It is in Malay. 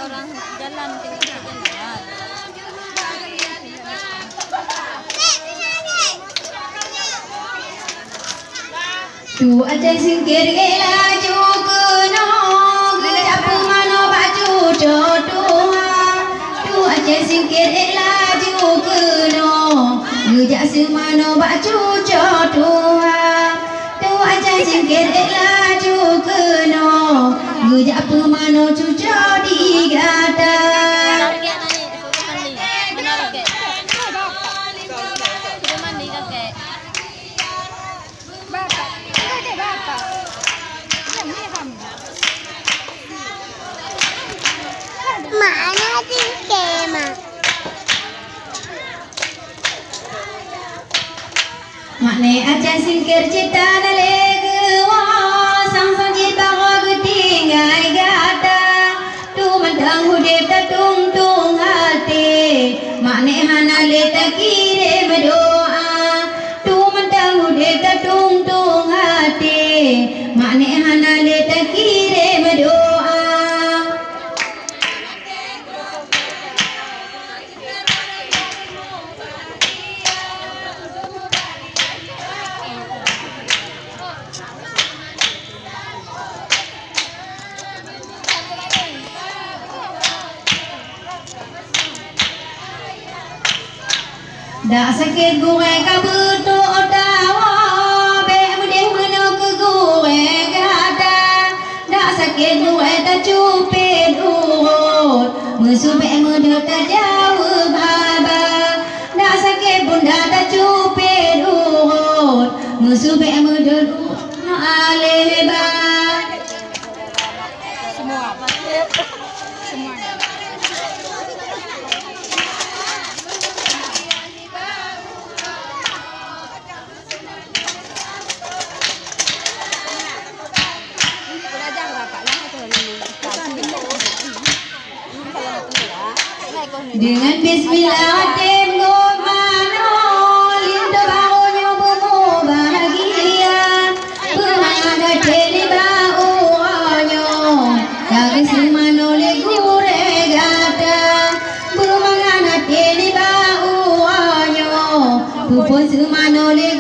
Orang jalan tinggal jalan. Tu aja singkir laju keno gejap mano baju jodoh. Tu aja singkir laju keno gejap semano baju jodoh. Tu aja singkir laju keno gejap mano cucu digada. Mana singkir mak? Makne aja singkir cita nalegewa sang sang cita tinggai gada. Tu mandang hudep tung tung hati. Makne hana leta kirim doa. Tu mandang hudep tung tung hati. Makne hana leta kirim doa. Dak sakit gue kabutu otawa be mudeng meno ke gue gada. Dak sakit gue tak cupit urut musuh be muda tak jauh baba. Dak sakit bunda tak cupit urut musuh be muda na aleba. Semua. Dengan bismillah tim gomano lindo bangunnya bumu bahagia bermana teli bauanyo dari semano le gure gata bermana teli bauanyo pupun semano le